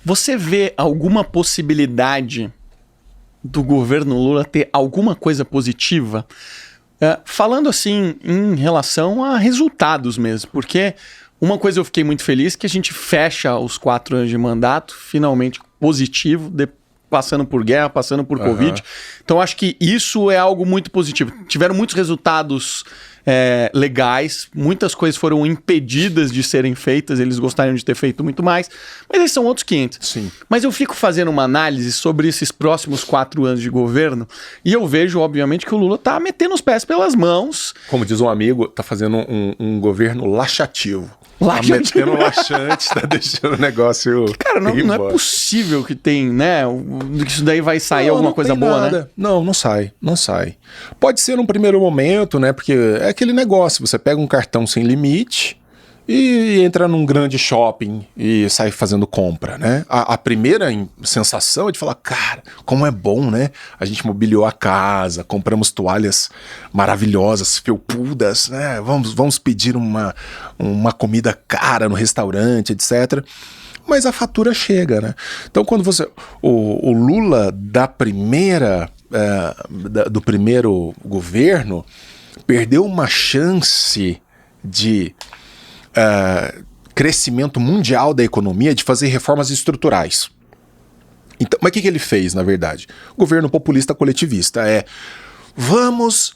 Você vê alguma possibilidade do governo Lula ter alguma coisa positiva? Falando assim em relação a resultados mesmo, porque uma coisa eu fiquei muito feliz que a gente fecha os 4 anos de mandato, finalmente positivo, passando por guerra, passando por Covid. Então acho que isso é algo muito positivo. Tiveram muitos resultados legais, muitas coisas foram impedidas de serem feitas, eles gostariam de ter feito muito mais, mas esses são outros 500. Sim. Mas eu fico fazendo uma análise sobre esses próximos 4 anos de governo e eu vejo, obviamente, que o Lula tá metendo os pés pelas mãos. Como diz um amigo, tá fazendo um governo laxativo. Tá metendo laxante, tá deixando o negócio... Cara, não é possível que tem, né? Que isso daí vai sair alguma coisa boa, nada, né? Não sai. Pode ser num primeiro momento, né? Porque é aquele negócio, você pega um cartão sem limite e entra num grande shopping e sai fazendo compra, né? A primeira sensação é de falar, cara, como é bom, né? A gente mobiliou a casa, compramos toalhas maravilhosas, felpudas, né? Vamos pedir uma comida cara no restaurante, etc. Mas a fatura chega, né? Então quando o Lula do primeiro governo perdeu uma chance de crescimento mundial da economia, de fazer reformas estruturais. Então, mas o que ele fez, na verdade? O governo populista coletivista vamos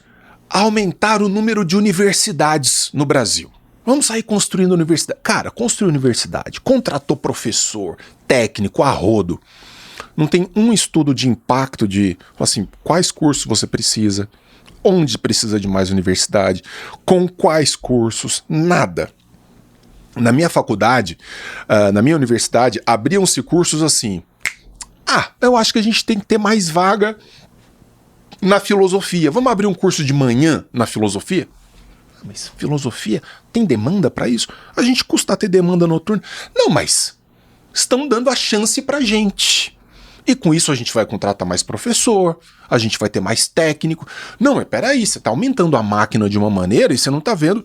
aumentar o número de universidades no Brasil. Vamos sair construindo universidade. Cara, construiu universidade, contratou professor, técnico, a rodo. Não tem um estudo de impacto de, assim, quais cursos você precisa, onde precisa de mais universidade, com quais cursos, nada. Na minha faculdade, na minha universidade, abriam-se cursos assim. Eu acho que a gente tem que ter mais vaga na filosofia. Vamos abrir um curso de manhã na filosofia? Mas filosofia? Tem demanda para isso? A gente custa ter demanda noturna. Não, mas estão dando a chance pra gente. E com isso a gente vai contratar mais professor, a gente vai ter mais técnico. Não, mas peraí, você tá aumentando a máquina de uma maneira e você não tá vendo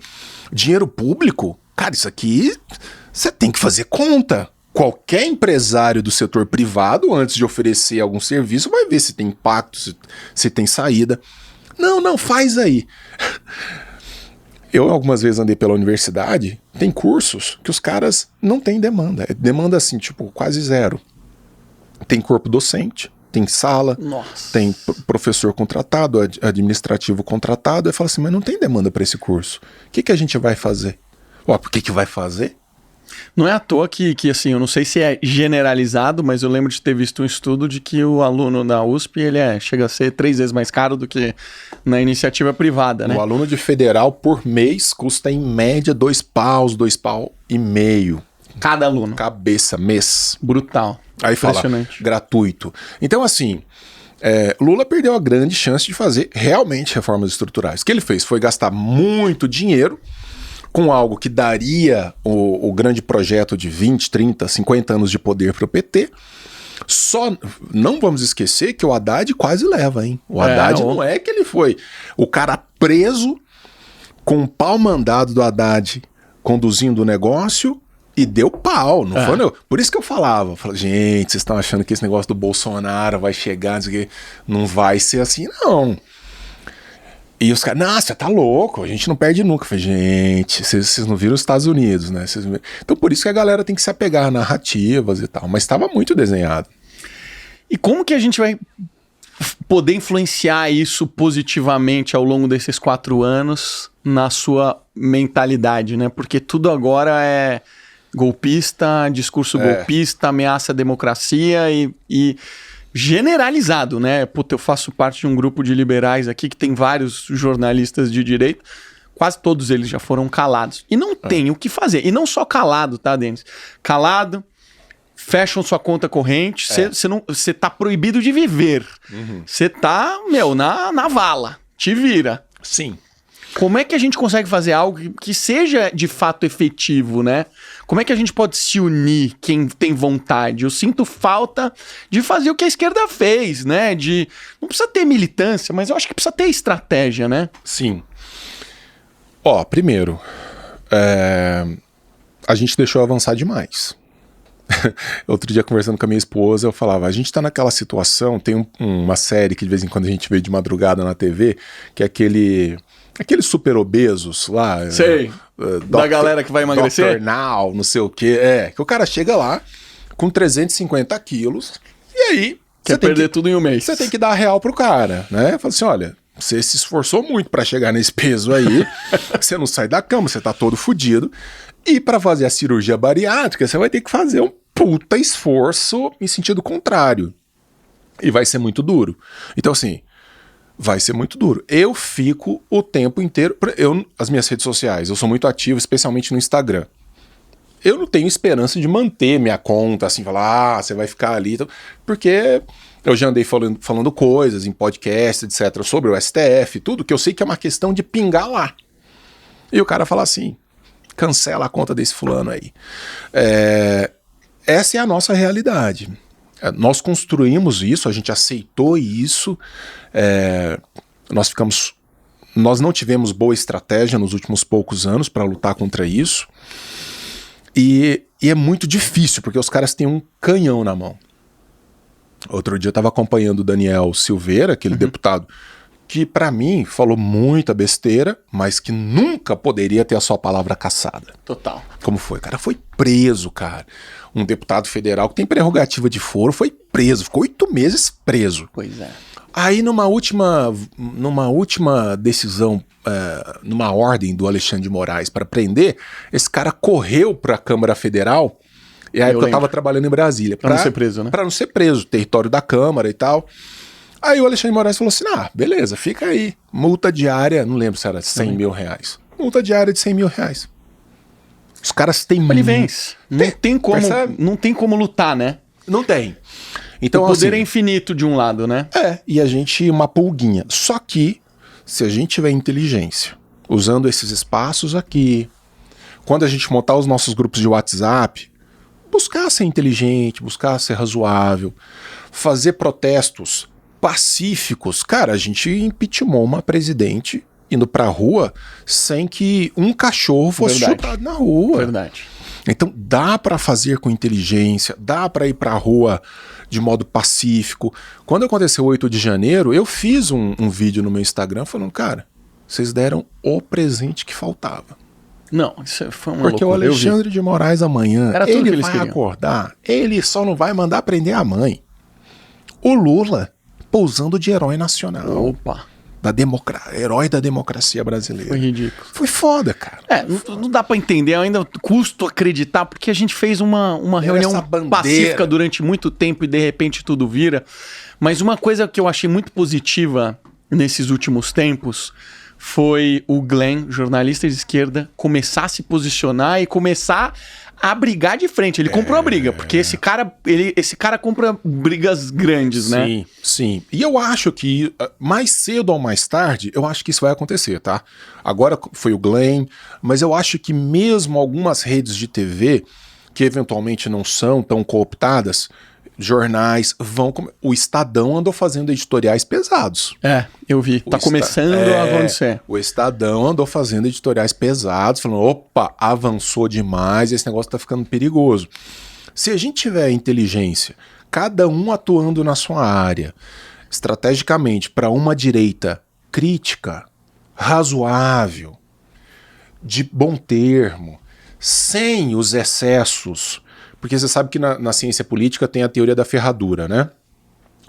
dinheiro público. Cara, isso aqui você tem que fazer conta. Qualquer empresário do setor privado, antes de oferecer algum serviço, vai ver se tem impacto, se tem saída. Não, faz aí. Eu algumas vezes andei pela universidade, tem cursos que os caras não têm demanda. É demanda assim, tipo, quase zero. Tem corpo docente, tem sala, tem professor contratado, administrativo contratado. Aí fala assim, mas não tem demanda para esse curso. O que a gente vai fazer? Por que vai fazer? Não é à toa que assim, eu não sei se é generalizado, mas eu lembro de ter visto um estudo de que o aluno da USP, ele chega a ser 3 vezes mais caro do que na iniciativa privada, né? O aluno de federal por mês custa em média 2 paus, 2,5 paus. Cada aluno. Cabeça, mês. Brutal. Aí fala, gratuito. Então assim, Lula perdeu a grande chance de fazer realmente reformas estruturais. O que ele fez foi gastar muito dinheiro com algo que daria o grande projeto de 20, 30, 50 anos de poder para o PT. Só não vamos esquecer que o Haddad quase leva, hein? O Haddad não é que ele foi o cara preso com o pau mandado do Haddad conduzindo o negócio e deu pau, não foi? Não. Por isso que eu falava, gente, vocês estão achando que esse negócio do Bolsonaro vai chegar, não vai ser assim, não. E os caras, nossa, tá louco, a gente não perde nunca. Eu falei, gente, vocês não viram os Estados Unidos, né? Então por isso que a galera tem que se apegar a narrativas e tal, mas estava muito desenhado. E como que a gente vai poder influenciar isso positivamente ao longo desses 4 anos na sua mentalidade, né? Porque tudo agora é golpista, discurso golpista, ameaça à democracia e generalizado, né? Puta, eu faço parte de um grupo de liberais aqui que tem vários jornalistas de direita, quase todos eles já foram calados. E não tem o que fazer. E não só calado, tá, Denis? Calado, fecham sua conta corrente, você tá proibido de viver. Você tá, na vala. Te vira. Sim. Como é que a gente consegue fazer algo que seja de fato efetivo, né? Como é que a gente pode se unir, quem tem vontade? Eu sinto falta de fazer o que a esquerda fez, né? Não precisa ter militância, mas eu acho que precisa ter estratégia, né? Sim. Primeiro, a gente deixou avançar demais. Outro dia, conversando com a minha esposa, eu falava, a gente tá naquela situação, tem uma série que de vez em quando a gente vê de madrugada na TV, que é aqueles super obesos lá. Sei, da galera que vai emagrecer? Dr. Now, não sei o quê. Que o cara chega lá com 350 quilos e aí... Quer perder tudo em um mês. Você tem que dar real pro cara, né? Fala assim, olha, você se esforçou muito pra chegar nesse peso aí, você não sai da cama, você tá todo fudido, e pra fazer a cirurgia bariátrica, você vai ter que fazer um puta esforço em sentido contrário. E vai ser muito duro. Então, assim, vai ser muito duro. Eu fico o tempo inteiro... As minhas redes sociais, eu sou muito ativo, especialmente no Instagram. Eu não tenho esperança de manter minha conta, assim, falar, você vai ficar ali. Porque eu já andei falando coisas em podcast, etc., sobre o STF, tudo, que eu sei que é uma questão de pingar lá. E o cara fala assim, cancela a conta desse fulano aí. Essa é a nossa realidade. Nós construímos isso, a gente aceitou isso, nós não tivemos boa estratégia nos últimos poucos anos para lutar contra isso. E é muito difícil, porque os caras têm um canhão na mão. Outro dia eu estava acompanhando o Daniel Silveira, aquele deputado, que para mim falou muita besteira, mas que nunca poderia ter a sua palavra cassada. Total. Como foi? O cara foi preso, cara. Um deputado federal que tem prerrogativa de foro foi preso, ficou 8 meses preso. Pois é. Aí numa última decisão, numa ordem do Alexandre de Moraes para prender, esse cara correu para a Câmara Federal, e aí eu estava trabalhando em Brasília. Para não ser preso, né? Para não ser preso, território da Câmara e tal. Aí o Alexandre de Moraes falou assim, beleza, fica aí. Multa diária, não lembro se era 100 mil reais. Multa diária de 100 mil reais. Os caras têm... Ele vence. Não tem como lutar, né? Não tem. Então, o poder é infinito de um lado, né? E a gente, uma pulguinha. Só que, se a gente tiver inteligência, usando esses espaços aqui, quando a gente montar os nossos grupos de WhatsApp, buscar ser inteligente, buscar ser razoável, fazer protestos pacíficos. Cara, a gente impeachmentou uma presidente indo pra rua sem que um cachorro fosse chutado na rua. Verdade. Então dá para fazer com inteligência, dá para ir para a rua de modo pacífico. Quando aconteceu o 8 de janeiro, eu fiz um vídeo no meu Instagram falando, cara, vocês deram o presente que faltava. Não, isso foi uma Porque loucura. o Alexandre de Moraes amanhã, ele vai acordar, ele só não vai mandar prender a mãe. O Lula pousando de herói nacional. Opa! Herói da democracia brasileira. Foi ridículo. Foi foda, cara. Não dá pra entender, eu ainda custo acreditar, porque a gente fez uma reunião pacífica durante muito tempo e de repente tudo vira. Mas uma coisa que eu achei muito positiva nesses últimos tempos foi o Glenn, jornalista de esquerda, começar a se posicionar e começar a brigar de frente. Ele comprou a briga, porque esse cara compra brigas grandes, né? Sim, sim. E eu acho que mais cedo ou mais tarde, eu acho que isso vai acontecer, tá? Agora foi o Glenn, mas eu acho que mesmo algumas redes de TV, que eventualmente não são tão cooptadas, jornais o Estadão andou fazendo editoriais pesados. Eu vi. Tá começando a acontecer. O Estadão andou fazendo editoriais pesados, falando, opa, avançou demais, esse negócio tá ficando perigoso. Se a gente tiver inteligência, cada um atuando na sua área, estrategicamente, para uma direita crítica, razoável, de bom termo, sem os excessos. Porque você sabe que na ciência política tem a teoria da ferradura, né?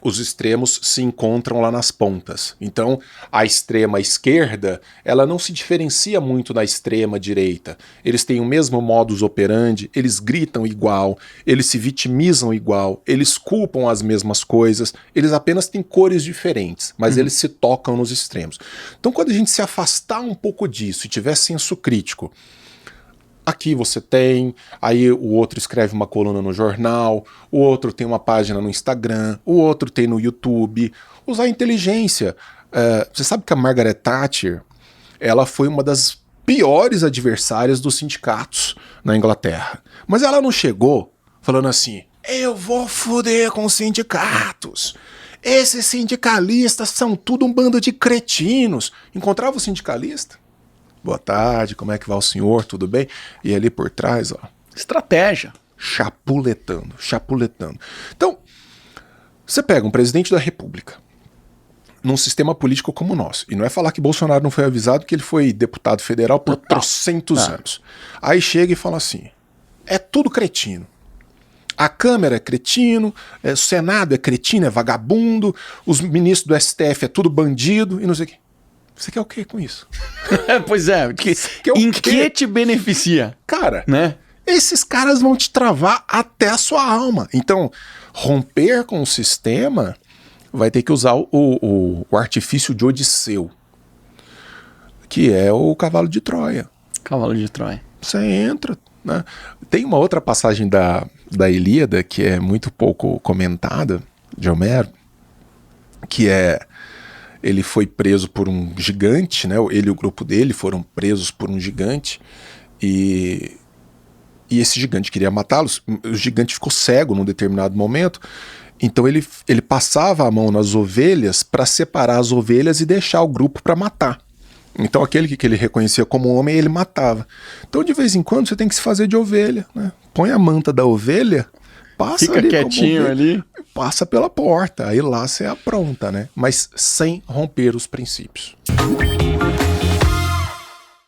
Os extremos se encontram lá nas pontas. Então, a extrema esquerda, ela não se diferencia muito da extrema direita. Eles têm o mesmo modus operandi, eles gritam igual, eles se vitimizam igual, eles culpam as mesmas coisas, eles apenas têm cores diferentes, mas eles se tocam nos extremos. Então, quando a gente se afastar um pouco disso e tiver senso crítico, aqui você tem, aí o outro escreve uma coluna no jornal, o outro tem uma página no Instagram, o outro tem no YouTube. Usar a inteligência. Você sabe que a Margaret Thatcher, ela foi uma das piores adversárias dos sindicatos na Inglaterra. Mas ela não chegou falando assim, eu vou foder com os sindicatos. Esses sindicalistas são tudo um bando de cretinos. Encontrava o sindicalista? Boa tarde, como é que vai o senhor? Tudo bem? E ali por trás, ó. Estratégia. chapuletando. Então, você pega um presidente da República num sistema político como o nosso, e não é falar que Bolsonaro não foi avisado que ele foi deputado federal por trocentos anos. Aí chega e fala assim, é tudo cretino. A Câmara é cretino, o Senado é cretino, é vagabundo, os ministros do STF é tudo bandido e não sei o quê. Você quer o quê com isso? Pois é, em que te beneficia? Cara, né? Esses caras vão te travar até a sua alma. Então, romper com o sistema vai ter que usar o artifício de Odisseu, que é o cavalo de Troia. Cavalo de Troia. Você entra, né? Tem uma outra passagem da Ilíada que é muito pouco comentada, de Homero, que é... Ele foi preso por um gigante, né? Ele e o grupo dele foram presos por um gigante e esse gigante queria matá-los. O gigante ficou cego num determinado momento, então ele passava a mão nas ovelhas para separar as ovelhas e deixar o grupo para matar. Então aquele que ele reconhecia como homem, ele matava. Então de vez em quando você tem que se fazer de ovelha, né? Põe a manta da ovelha, passa fica ali quietinho ali, passa pela porta, aí lá você apronta, né? Mas sem romper os princípios.